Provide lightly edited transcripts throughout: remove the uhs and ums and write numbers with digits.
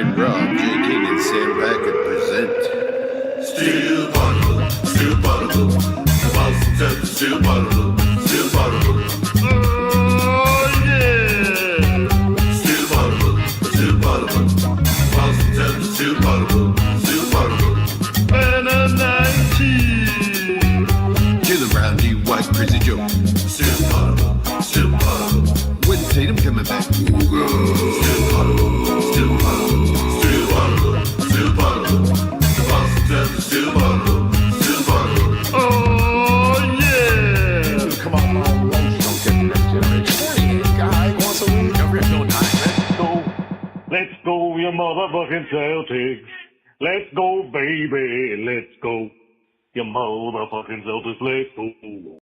right, Rob, J. King, and Sam Packard present Steel Bottle, Steel Bottle, Boston Celtics, Steel Bottle, Steel Bottle. Oh, yeah! Steel Bottle, Steel Bottle, Boston Celtics, Steel Bottle, Steel Bottle. And a 19. Jalen Brown, D. White, Crazy Joe. Steel Bottle, Steel Bottle. With Tatum coming back. Steel Bottle, Steel Bottle, Steel Bottle, Steel Bottle. Boston Celtics, Steel Bottle, Steel Bottle. Oh, yeah! Come on, don't get the next generation. Guy wants a win. No time. Let's go, you motherfucking Celtics. Let's go, baby. Let's go. You motherfucking Celtics. Let's go.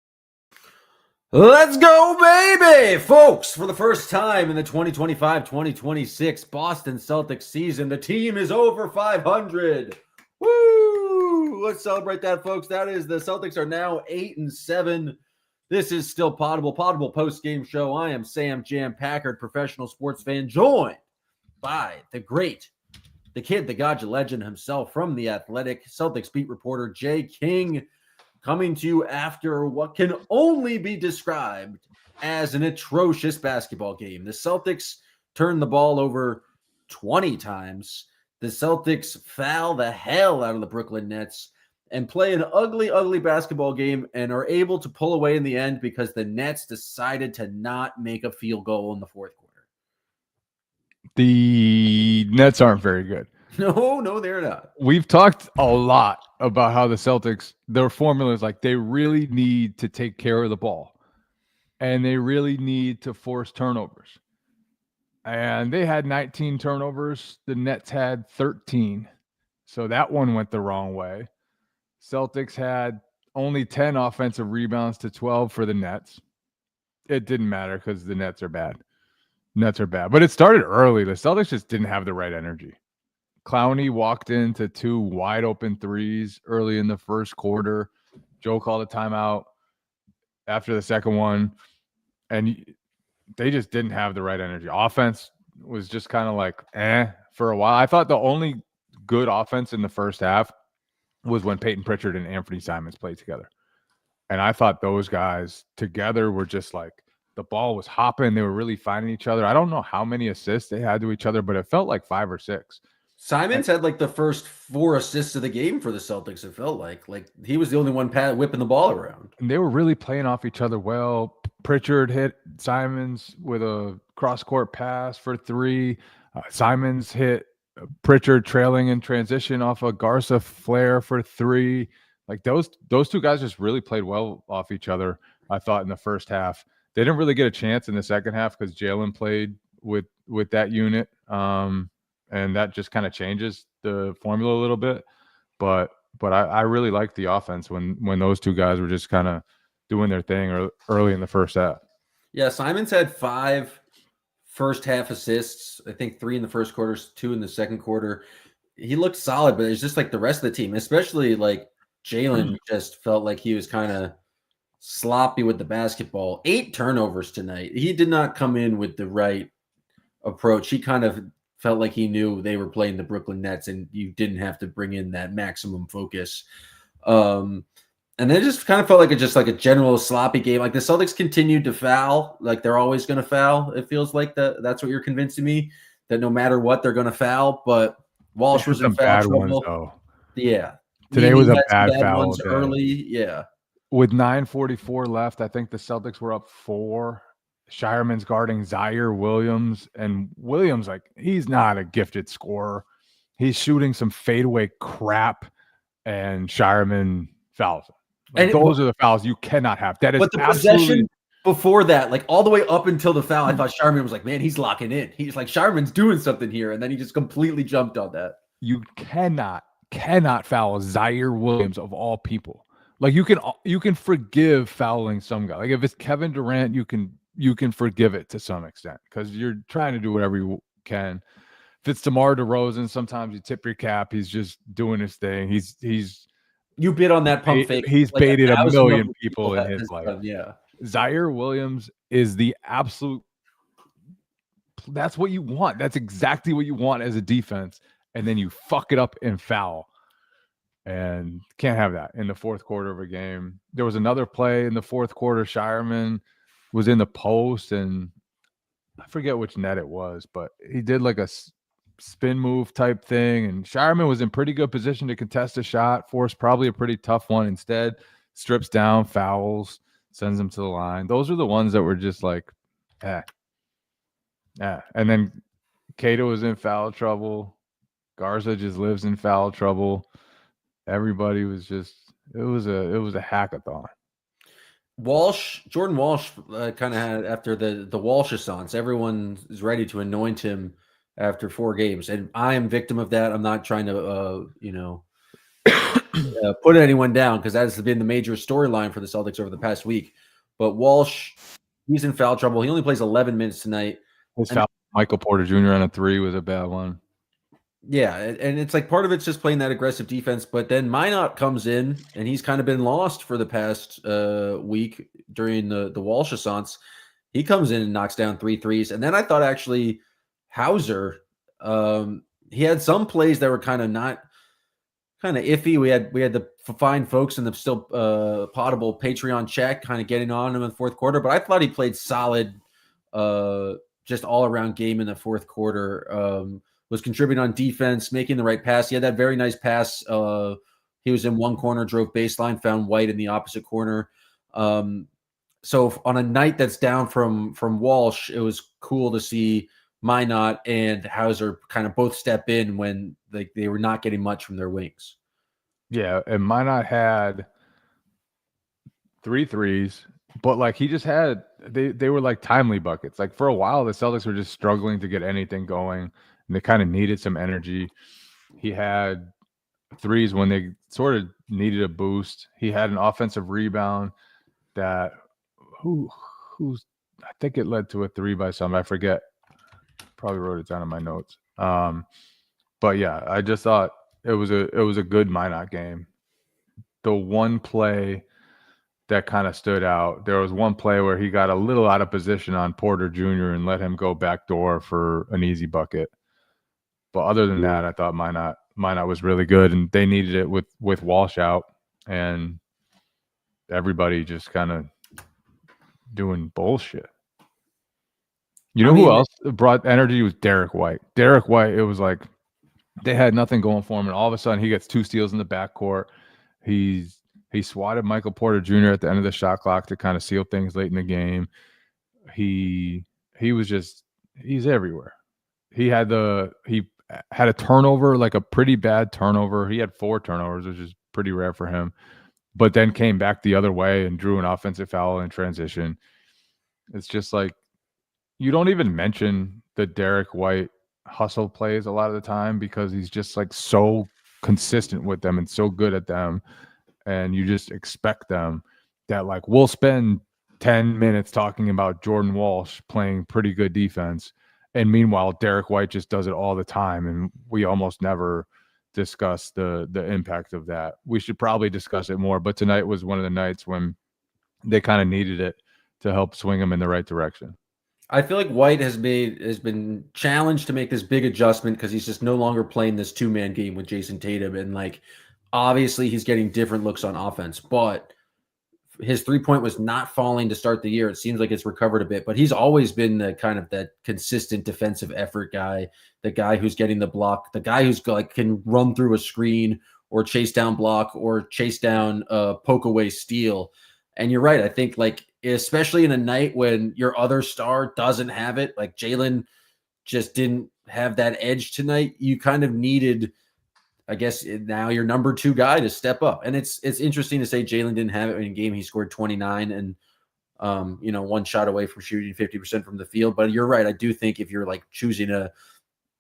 Let's go, baby! Folks, for the first time in the 2025-2026 Boston Celtics season, the team is over 500. Woo! Let's celebrate that, folks. That is, the Celtics are now 8-7. This is still Potable post-game show. I am Sam Jam Packard, professional sports fan, joined by the great, the kid, the God, the legend himself from The Athletic, Celtics beat reporter Jay King, coming to you after what can only be described as an atrocious basketball game. The Celtics turned the ball over 20 times. The Celtics foul the hell out of the Brooklyn Nets and play an ugly, ugly basketball game and are able to pull away in the end because the Nets decided to not make a field goal in the fourth quarter. The Nets aren't very good. No, they're not. We've talked a lot about how the Celtics, their formula is like they really need to take care of the ball and they really need to force turnovers. And they had 19 turnovers. The Nets had 13. So that one went the wrong way. Celtics had only 10 offensive rebounds to 12 for the Nets. It didn't matter because the Nets are bad. But it started early. The Celtics just didn't have the right energy. Clowney walked into two wide open threes early in the first quarter. Joe called a timeout after the second one, and they just didn't have the right energy. Offense was just kind of like for a while. I thought the only good offense in the first half was when Peyton Pritchard and Anthony Simons played together. And I thought those guys together were just like, the ball was hopping. They were really finding each other. I don't know how many assists they had to each other, but it felt like 5 or 6. Simons had like the first 4 assists of the game for the Celtics. It felt like he was the only one whipping the ball around. And they were really playing off each other well. Pritchard hit Simons with a cross-court pass for 3. Simons hit Pritchard trailing in transition off a Garza flare for 3. Like those two guys just really played well off each other, I thought, in the first half. They didn't really get a chance in the second half because Jalen played with that unit. And that just kind of changes the formula a little bit. But I really liked the offense when those two guys were just kind of doing their thing early in the first half. Yeah, Simons had 5 first half assists. I think 3 in the first quarter, 2 in the second quarter. He looked solid, but it's just like the rest of the team, especially like Jalen just felt like he was kind of sloppy with the basketball. 8 turnovers tonight. He did not come in with the right approach. He kind of felt like he knew they were playing the Brooklyn Nets and you didn't have to bring in that maximum focus. And then it just kind of felt like a general sloppy game. Like the Celtics continued to foul, like they're always going to foul. It feels like that's what you're convincing me, that no matter what, they're going to foul. But Walsh was in foul trouble. Ones, yeah. Today was a bad foul ones early. Yeah. With 9:44 left, I think the Celtics were up 4. Shireman's guarding Zaire Williams, and Williams, like, he's not a gifted scorer. He's shooting some fadeaway crap, and Shireman fouls him. Like, those are the fouls you cannot have. That is but the absolutely possession before that, like all the way up until the foul, I thought Shireman was like, man, he's locking in. He's like, Shireman's doing something here, and then he just completely jumped on that. You cannot foul Zaire Williams of all people. Like you can forgive fouling some guy. Like if it's Kevin Durant, you can forgive it to some extent because you're trying to do whatever you can. If it's DeMar DeRozan, sometimes you tip your cap. He's just doing his thing. He's you bid on that pump fake. He's baited a million people in his life. Yeah. Zaire Williams is the absolute That's what you want. That's exactly what you want as a defense. And then you fuck it up and foul. And can't have that in the fourth quarter of a game. There was another play in the fourth quarter. Shireman was in the post, and I forget which net it was, but he did like a spin move type thing. And Shireman was in pretty good position to contest a shot, forced probably a pretty tough one. Instead, strips down, fouls, sends him to the line. Those are the ones that were just like, eh. And then Cato was in foul trouble. Garza just lives in foul trouble. Everybody was just it was a hackathon. Jordan Walsh kind of had, after the Walsh-a-thons, everyone is ready to anoint him after 4 games. And I am victim of that. I'm not trying to put anyone down, because that has been the major storyline for the Celtics over the past week. But Walsh, he's in foul trouble. He only plays 11 minutes tonight. Michael Porter Jr. on a 3 was a bad one. Yeah, and it's like part of it's just playing that aggressive defense, but then Minot comes in, and he's kind of been lost for the past week during the Walsh-a-thons. He comes in and knocks down 3 threes. And then I thought actually Hauser, he had some plays that were kind of iffy. We had the fine folks in the still potable Patreon chat kind of getting on him in the fourth quarter, but I thought he played solid, just all around game in the fourth quarter. Was contributing on defense, making the right pass. He had that very nice pass. He was in one corner, drove baseline, found White in the opposite corner. So on a night that's down from Walsh, it was cool to see Minot and Hauser kind of both step in when they were not getting much from their wings. Yeah, and Minot had 3 threes, but like he just had they were like timely buckets. Like for a while, the Celtics were just struggling to get anything going. And they kind of needed some energy. He had 3s when they sort of needed a boost. He had an offensive rebound that who's I think it led to a 3 by some. I forget. Probably wrote it down in my notes. But yeah, I just thought it was a good Minot game. The one play that kind of stood out, there was one play where he got a little out of position on Porter Jr. and let him go backdoor for an easy bucket. But other than that, I thought Minot was really good, and they needed it with Walsh out, and everybody just kind of doing bullshit. Who else brought energy was Derek White. Derek White, it was like they had nothing going for him, and all of a sudden he gets 2 steals in the backcourt. He swatted Michael Porter Jr. at the end of the shot clock to kind of seal things late in the game. He's everywhere. He had a turnover, like a pretty bad turnover. He had 4 turnovers, which is pretty rare for him, but then came back the other way and drew an offensive foul in transition. It's just like you don't even mention the Derek White hustle plays a lot of the time because he's just like so consistent with them and so good at them. And you just expect them that like we'll spend 10 minutes talking about Jordan Walsh playing pretty good defense. And meanwhile, Derek White just does it all the time, and we almost never discuss the impact of that. We should probably discuss it more, but tonight was one of the nights when they kind of needed it to help swing them in the right direction. I feel like White has been challenged to make this big adjustment because he's just no longer playing this 2-man game with Jason Tatum, and like obviously he's getting different looks on offense, but his 3-point was not falling to start the year. It seems like it's recovered a bit, but he's always been the kind of that consistent defensive effort guy, the guy who's getting the block, the guy who's like can run through a screen or chase down block or chase down poke away steal. And you're right. I think like, especially in a night when your other star doesn't have it, like Jalen just didn't have that edge tonight. You kind of needed, I guess, now your number 2 guy to step up. And it's interesting to say Jalen didn't have it in a game. He scored 29 and, 1 shot away from shooting 50% from the field. But you're right. I do think if you're like choosing an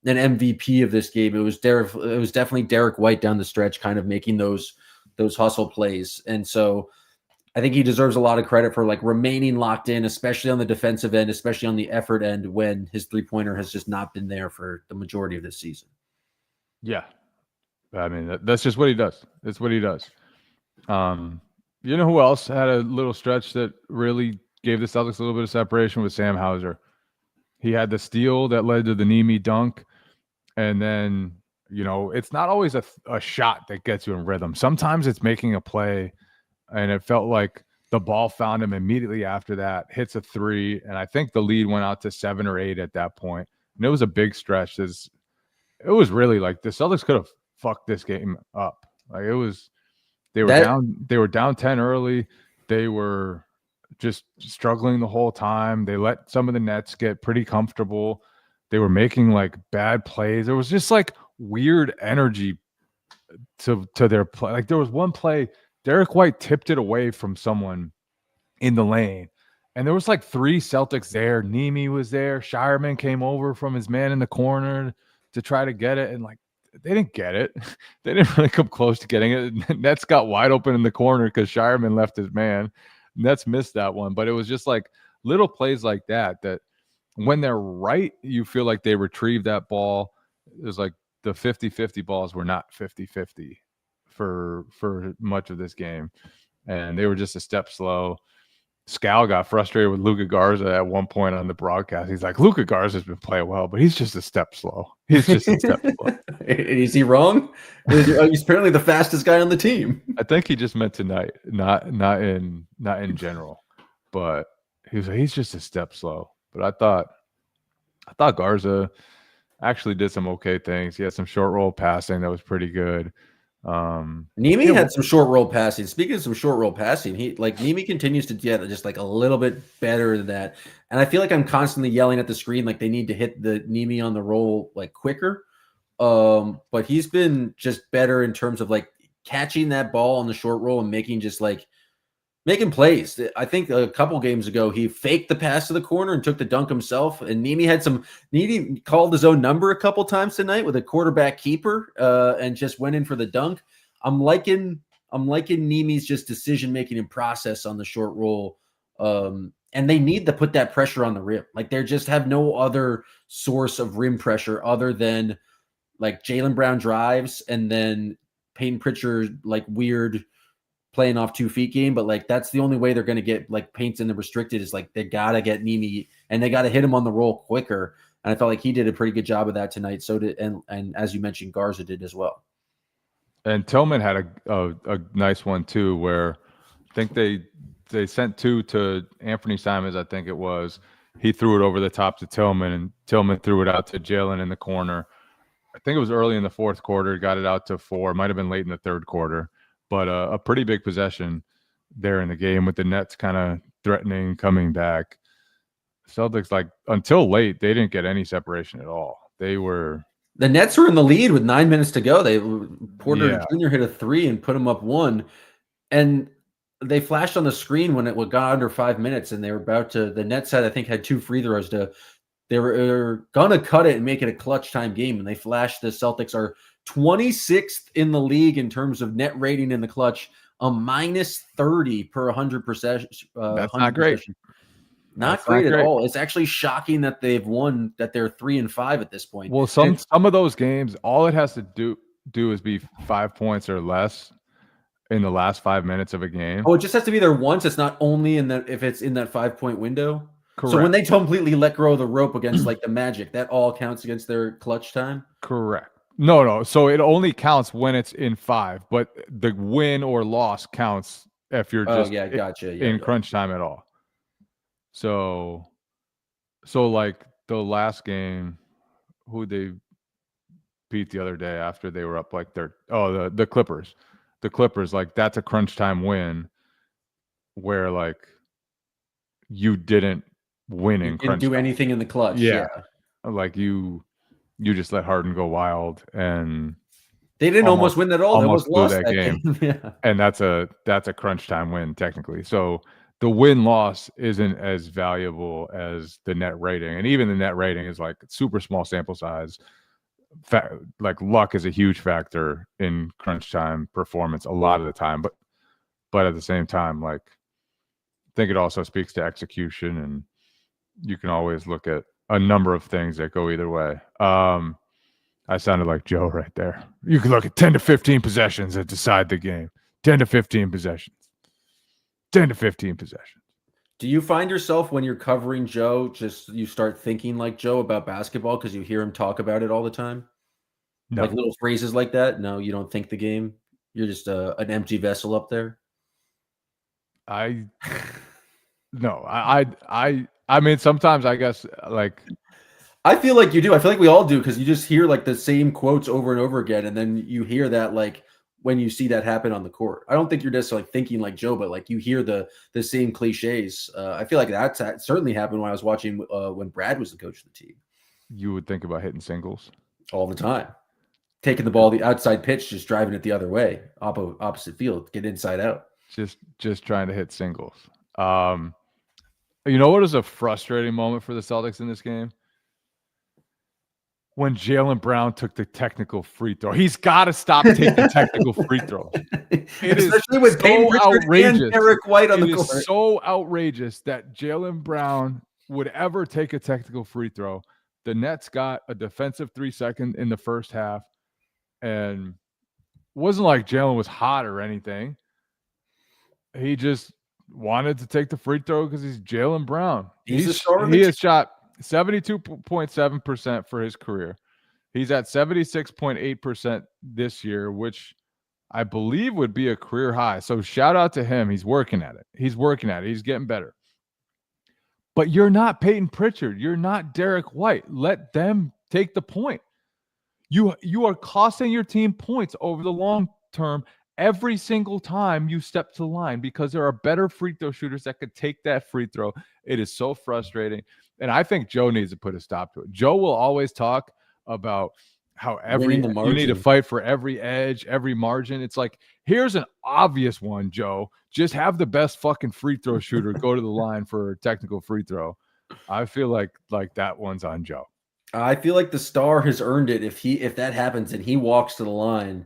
MVP of this game, it was definitely Derek White down the stretch, kind of making those hustle plays. And so I think he deserves a lot of credit for like remaining locked in, especially on the defensive end, especially on the effort end when his 3-pointer has just not been there for the majority of this season. Yeah. I mean, that's just what he does. It's what he does. You know who else had a little stretch that really gave the Celtics a little bit of separation with Sam Hauser? He had the steal that led to the Nemi dunk. And then, it's not always a shot that gets you in rhythm. Sometimes it's making a play, and it felt like the ball found him immediately after that, hits a three, and I think the lead went out to 7 or 8 at that point. And it was a big stretch. It was really like the Celtics could have fucked this game up. Like they were down 10 early. They were just struggling the whole time. They let some of the Nets get pretty comfortable. They were making like bad plays. There was just like weird energy to their play. Like there was one play, Derek White tipped it away from someone in the lane, and there was like 3 Celtics there. Nemi was there. Shireman came over from his man in the corner to try to get it, and like they didn't get it. They didn't really come close to getting it. Nets got wide open in the corner because Shireman left his man. Nets missed that one, but it was just like little plays like that when they're right, you feel like they retrieve that ball. It was like the 50-50 balls were not 50-50 for much of this game, and they were just a step slow. Scal got frustrated with Luka Garza at one point on the broadcast. He's like, Luka Garza's been playing well, but he's just a step slow. He's just a step slow. Is he wrong? He's apparently the fastest guy on the team. I think he just meant tonight, not in general. But he's just a step slow. But I thought Garza actually did some okay things. He had some short roll passing that was pretty good. Nemi had some short roll passing. Speaking of some short roll passing, Nemi continues to get just like a little bit better than that. And I feel like I'm constantly yelling at the screen like they need to hit the Nemi on the roll like quicker. But he's been just better in terms of like catching that ball on the short roll and making plays. I think a couple games ago he faked the pass to the corner and took the dunk himself. And Nemi called his own number a couple times tonight with a quarterback keeper and just went in for the dunk. I'm liking Nemi's just decision making and process on the short roll. And they need to put that pressure on the rim. Like they just have no other source of rim pressure other than like Jaylen Brown drives and then Peyton Pritchard like weird playing off 2 feet game, but like that's the only way they're going to get like paints in the restricted is like they got to get Nemi and they got to hit him on the roll quicker. And I felt like he did a pretty good job of that tonight. So did and as you mentioned, Garza did as well. And Tillman had a nice one too, where I think they sent 2 to Anthony Simons. I think it was. He threw it over the top to Tillman, and Tillman threw it out to Jalen in the corner. I think it was early in the fourth quarter. Got it out to 4. Might have been late in the third quarter. But a pretty big possession there in the game with the Nets kind of threatening, coming back. Celtics, like, until late, they didn't get any separation at all. The Nets were in the lead with 9 minutes to go. Porter Jr. hit a 3 and put them up 1. And they flashed on the screen when it got under 5 minutes, and they were about to – the Nets had 2 free throws they were going to cut it and make it a clutch time game, and they flashed the Celtics are – 26th in the league in terms of net rating in the clutch, a minus 30 per 100%. That's not great. Not great at all. It's actually shocking that they've won, that they're 3-5 at this point. Well, some of those games, all it has to do is be 5 points or less in the last 5 minutes of a game. Oh, it just has to be there once. It's not only if it's in that 5-point window. Correct. So when they completely let go of the rope against like the Magic, that all counts against their clutch time? Correct. No. So it only counts when it's in 5, but the win or loss counts if you're just in crunch time at all. So like the last game, who they beat the other day after they were up like the Clippers. The Clippers, like that's a crunch time win where like you didn't win in crunch. Didn't do anything in the clutch. Yeah. Like you just let Harden go wild, and they didn't almost win at all. They almost lost that game. Yeah. And that's a crunch time win technically. So the win-loss isn't as valuable as the net rating, and even the net rating is like super small sample size. Like luck is a huge factor in crunch time performance a lot of the time, but at the same time, like I think it also speaks to execution, and you can always look at a number of things that go either way. I sounded like Joe right there. You can look at 10 to 15 possessions that decide the game. 10 to 15 possessions. 10 to 15 possessions. Do you find yourself when you're covering Joe, just you start thinking like Joe about basketball because you hear him talk about it all the time? No, Like little phrases like that? No, you don't think the game. You're just an empty vessel up there. I no, I mean, sometimes I guess like I feel like you do. I feel like we all do because you just hear like the same quotes over and over again, and then you hear that like when you see that happen on the court. I don't think you're necessarily thinking like Joe, but like you hear the same cliches. I feel like that certainly happened when I was watching when Brad was the coach of the team you would think about hitting singles. all the time, taking the ball the outside pitch, just driving it the other way, opposite field, get inside out. Just trying to hit singles. You know what is a frustrating moment for the Celtics in this game? When Jaylen Brown took the technical free throw. He's got to stop taking technical free throws. It is Especially with so Payton Pritchard outrageous. and Derek White on It the is court. so outrageous that Jaylen Brown would ever take a technical free throw. The Nets got a defensive 3-second in the first half, and it wasn't like Jaylen was hot or anything. He just wanted to take the free throw because he's Jaylen Brown. He's a star of the He team. has shot 72.7% for his career. He's at 76.8% this year, which I believe would be a career high. So shout out to him. He's working at it. He's getting better. But you're not Peyton Pritchard. You're not Derek White. Let them take the point. You are costing your team points over the long term every single time you step to the line because there are better free throw shooters that could take that free throw. It is so frustrating. And I think Joe needs to put a stop to it. Joe will always talk about how you need to fight for every edge, every margin. It's like, here's an obvious one, Joe. Just have the best fucking free throw shooter go to the line for a technical free throw. I feel like that one's on Joe. I feel like the star has earned it. If that happens and he walks to the line,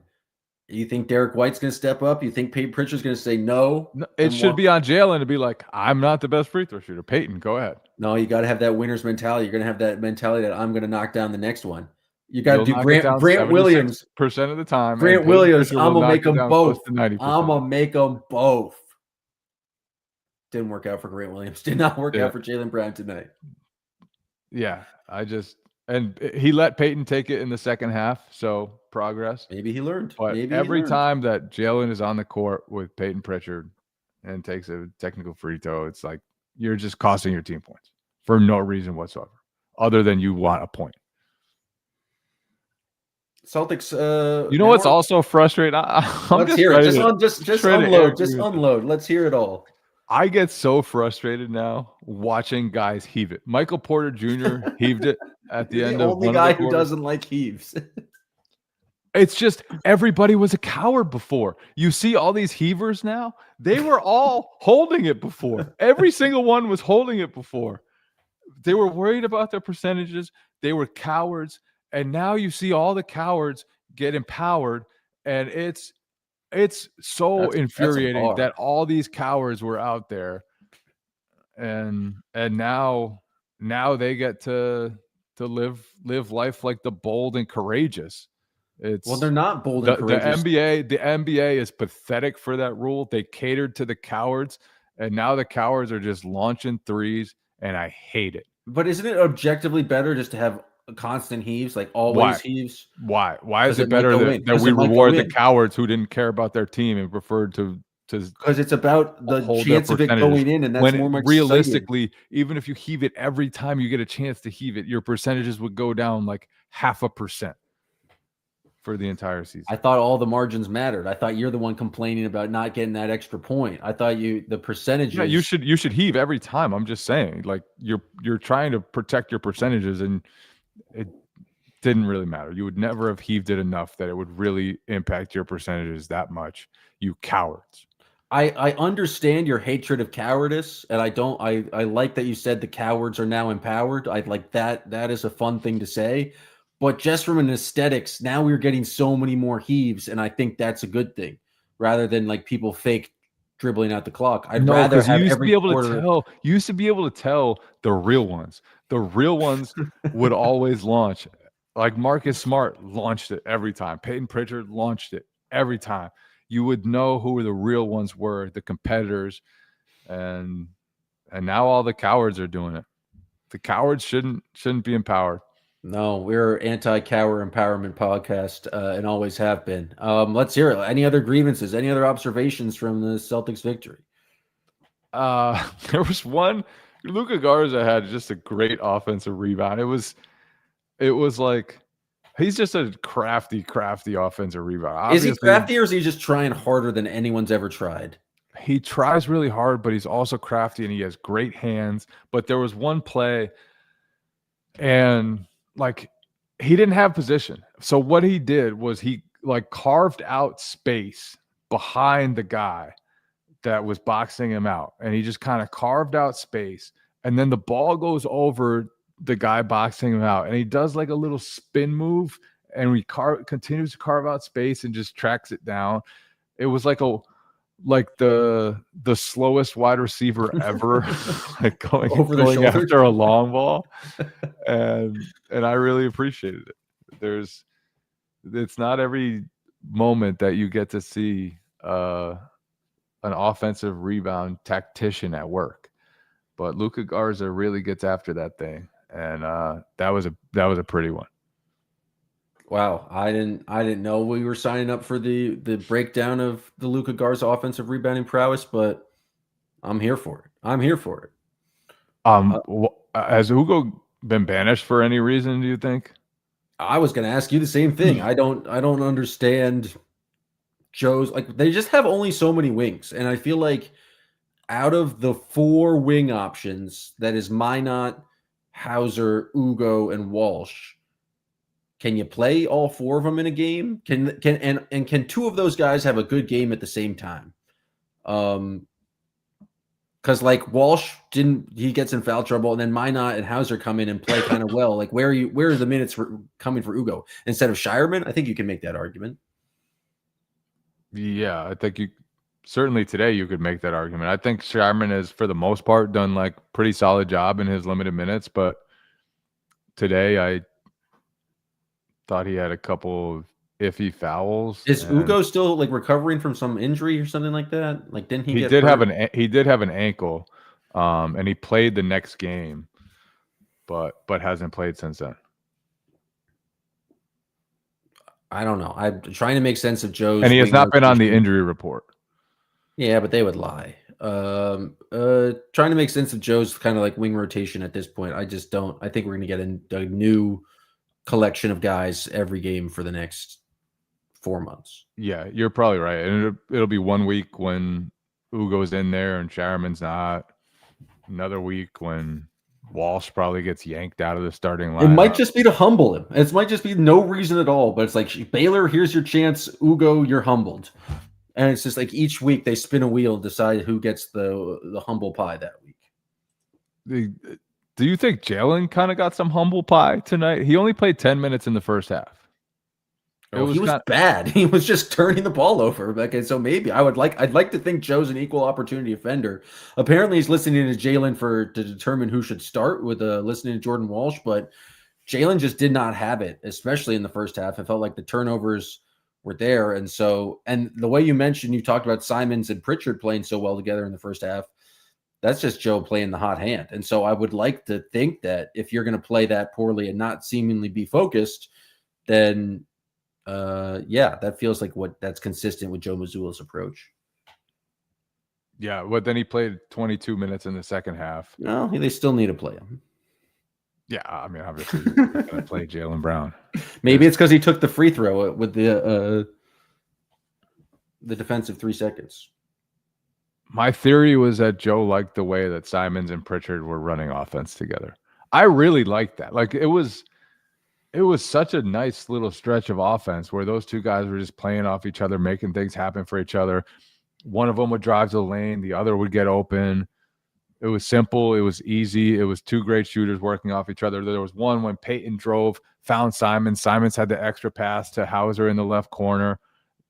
you think Derek White's going to step up? You think Peyton Pritchard's going to say no? It should be on Jaylen to be like, I'm not the best free throw shooter. Peyton, go ahead. No, you got to have that winner's mentality. You're going to have that mentality that I'm going to knock down the next one. You got to do Grant Williams % of the time. Grant Williams, I'm gonna make them both. I'm gonna make them both. Didn't work out for Grant Williams. Did not work out for Jaylen Brown tonight. Yeah, and he let Peyton take it in the second half, so progress. Maybe he learned. But every time that Jaylen is on the court with Peyton Pritchard and takes a technical free throw, it's like you're just costing your team points for no reason whatsoever, other than you want a point. Celtics. You know what's also frustrating? Let's hear it. Just unload. Just unload. Let's hear it all. I get so frustrated now watching guys heave it. Michael Porter Jr. heaved it at the end of one of the quarters. The only guy who doesn't like heaves. It's just everybody was a coward before. You see all these heavers now. They were all holding it before. Every single one was holding it before. They were worried about their percentages. They were cowards. And now you see all the cowards get empowered, and it's so infuriating that all these cowards were out there, and now they get to live life like the bold and courageous. Well, they're not bold and courageous. The NBA is pathetic for that rule. They catered to the cowards, and now the cowards are just launching threes, and I hate it. But isn't it objectively better just to have constant heaves, like always heaves? Why is it better that we reward the cowards who didn't care about their team and preferred to because it's about the chance of it going in, and that's more realistically exciting. Even if you heave it every time you get a chance to heave it, your percentages would go down like 0.5% for the entire season. I thought all the margins mattered. I thought you're the one complaining about not getting that extra point. I thought the percentages. Yeah, you should heave every time. I'm just saying, like you're trying to protect your percentages, and it didn't really matter. You would never have heaved it enough that it would really impact your percentages that much. You cowards. I understand your hatred of cowardice, and I like that you said the cowards are now empowered. I like that. That is a fun thing to say. But just from an aesthetics, now we're getting so many more heaves, and I think that's a good thing, rather than like people fake dribbling out the clock. I'd rather have you used every quarter. You used to be able to tell the real ones. The real ones would always launch. Like Marcus Smart launched it every time. Peyton Pritchard launched it every time. You would know who the real ones were, the competitors, and And now all the cowards are doing it. The cowards shouldn't be empowered. No, we're anti-cower empowerment podcast and always have been. Let's hear it. Any other grievances? Any other observations from the Celtics victory? There was one. Luka Garza had just a great offensive rebound. It was like he's just a crafty offensive rebound. Obviously, is he crafty, or is he just trying harder than anyone's ever tried? He tries really hard, but he's also crafty and he has great hands. But there was one play, and like he didn't have position. So what he did was he like carved out space behind the guy that was boxing him out, and he just kind of carved out space, and then the ball goes over the guy boxing him out, and he does like a little spin move, and he continues to carve out space and just tracks it down. It was like the slowest wide receiver ever, like going after a long ball, and I really appreciated it. It's not every moment that you get to see an offensive rebound tactician at work, but Luka Garza really gets after that thing, and that was a pretty one. Wow, I didn't know we were signing up for the breakdown of the Luka Garza offensive rebounding prowess, but I'm here for it. Has Ugo been banished for any reason, do you think? I was going to ask you the same thing. I don't understand Joe's, like, they just have only so many wings, and I feel like out of the 4 wing options, that is Minot, Hauser, Ugo, and Walsh, can you play all 4 of them in a game? Can 2 of those guys have a good game at the same time? Because like Walsh he gets in foul trouble, and then Minot and Hauser come in and play kind of well. Like where are the minutes coming for Ugo instead of Shireman? I think you can make that argument. Yeah, I think certainly today you could make that argument. I think Shireman has, for the most part, done like pretty solid job in his limited minutes, but today I thought he had a couple of iffy fouls. Is Ugo still like recovering from some injury or something like that? Like, didn't he did have an ankle, and he played the next game, but hasn't played since then. I don't know. I'm trying to make sense of Joe's, and he has not been on the injury report. Yeah, but they would lie. Trying to make sense of Joe's kind of like wing rotation at this point. I just don't. I think we're going to get a new collection of guys every game for the next 4 months. Yeah, you're probably right. And it'll be 1 week when Ugo's in there and Shireman's not. Another week when Walsh probably gets yanked out of the starting line. It might just be to humble him. It might just be no reason at all. But it's like, Baylor, here's your chance. Ugo, you're humbled. And it's just like each week they spin a wheel, decide who gets the humble pie that week. Do you think Jalen kind of got some humble pie tonight? He only played 10 minutes in the first half. He was bad. He was just turning the ball over. Okay, so maybe I'd like to think Joe's an equal opportunity offender. Apparently, he's listening to Jalen to determine who should start with listening to Jordan Walsh, but Jalen just did not have it, especially in the first half. It felt like the turnovers were there, and the way you mentioned, you talked about Simons and Pritchard playing so well together in the first half. That's just Joe playing the hot hand. And so I would like to think that if you're going to play that poorly and not seemingly be focused, then that feels like that's consistent with Joe Mazzulla's approach. Yeah, but then he played 22 minutes in the second half. No, they still need to play him. Yeah, I mean, obviously, you're going to play Jaylen Brown. Maybe it's because he took the free throw with the defensive 3 seconds. My theory was that Joe liked the way that Simons and Pritchard were running offense together. I really liked that. Like it was such a nice little stretch of offense where those 2 guys were just playing off each other, making things happen for each other. One of them would drive to the lane, the other would get open. It was simple. It was easy. It was 2 great shooters working off each other. There was one when Peyton drove, found Simons. Simons had the extra pass to Hauser in the left corner.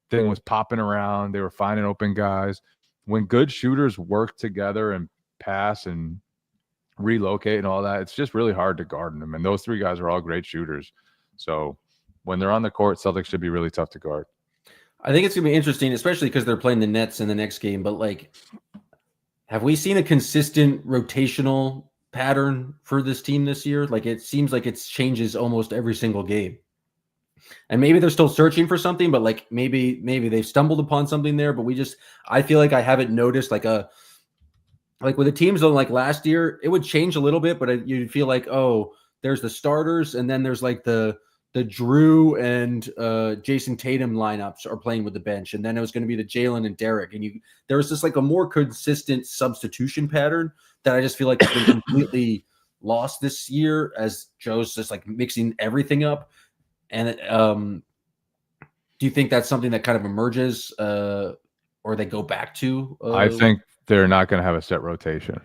Thing was popping around. They were finding open guys. When good shooters work together and pass and relocate and all that, it's just really hard to guard them. And those 3 guys are all great shooters. So when they're on the court, Celtics should be really tough to guard. I think it's going to be interesting, especially because they're playing the Nets in the next game. But like, Have we seen a consistent rotational pattern for this team this year? Like it seems like it changes almost every single game. And maybe they're still searching for something, but like maybe they've stumbled upon something there. But I feel like I haven't noticed like with the teams on like last year, it would change a little bit, but you'd feel like, oh, there's the starters, and then there's like the Drew and Jason Tatum lineups are playing with the bench, and then it was going to be the Jalen and Derek, and there was just like a more consistent substitution pattern that I just feel like has been completely lost this year as Joe's just like mixing everything up. And do you think that's something that kind of emerges, or they go back to? I think they're not going to have a set rotation.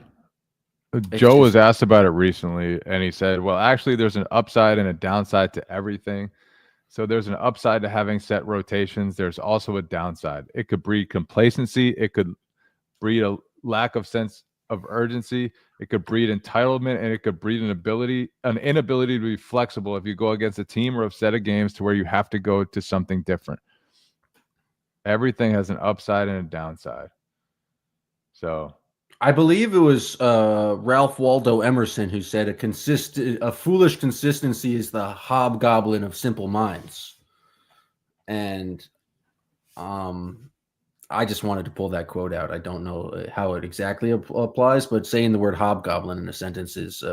Joe was asked about it recently, and he said, well, actually, there's an upside and a downside to everything. So there's an upside to having set rotations. There's also a downside. It could breed complacency. It could breed a lack of sense of urgency. It could breed entitlement, and it could breed an inability to be flexible if you go against a team or a set of games to where you have to go to something different. Everything has an upside and a downside. So I believe it was Ralph Waldo Emerson who said a foolish consistency is the hobgoblin of simple minds. And I just wanted to pull that quote out. I don't know how it exactly applies, but saying the word hobgoblin in a sentence is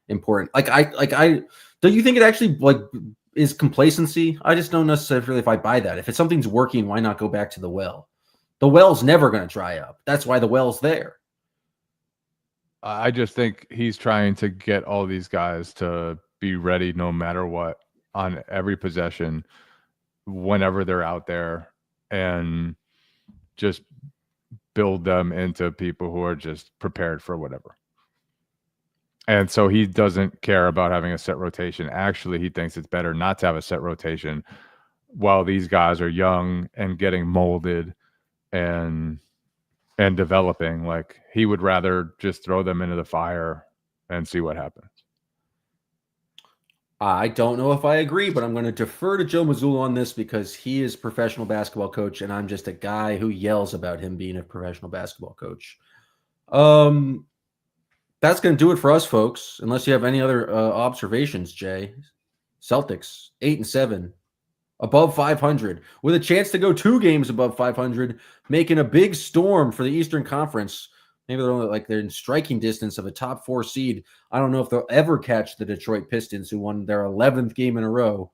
important. Do you think it actually like is complacency? I just don't necessarily if I buy that. If something's working, why not go back to the well? The well's never going to dry up. That's why the well's there. I just think he's trying to get all these guys to be ready no matter what on every possession, whenever they're out there, and just build them into people who are just prepared for whatever. And so he doesn't care about having a set rotation. Actually, he thinks it's better not to have a set rotation while these guys are young and getting molded and developing. Like he would rather just throw them into the fire and see what happens. I don't know if I agree, but I'm going to defer to Joe Mazzulla on this because he is a professional basketball coach, and I'm just a guy who yells about him being a professional basketball coach. That's going to do it for us, folks. Unless you have any other observations, Jay. Celtics 8-7. Above 500, with a chance to go 2 games above 500, making a big storm for the Eastern Conference. Maybe they're in striking distance of a top 4 seed. I don't know if they'll ever catch the Detroit Pistons, who won their 11th game in a row,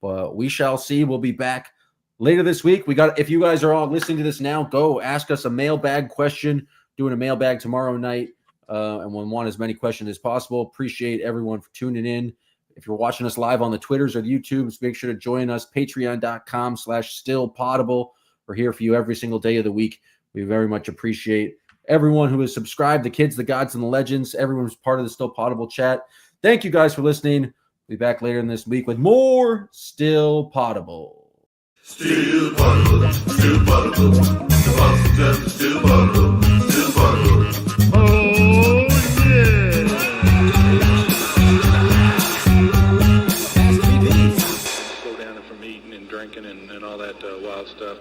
but we shall see. We'll be back later this week. If you guys are all listening to this now, go ask us a mailbag question. Doing a mailbag tomorrow night, and we'll want as many questions as possible. Appreciate everyone for tuning in. If you're watching us live on the Twitters or the YouTubes, make sure to join us, patreon.com/stillpotable. We're here for you every single day of the week. We very much appreciate everyone who has subscribed, the kids, the gods, and the legends. Everyone's part of the Still Potable chat. Thank you guys for listening. We'll be back later in this week with more Still Potable. Still Potable, Still Potable. The Boston Celtics, Still Potable, Still Potable. Slow down from eating and drinking and all that wild stuff.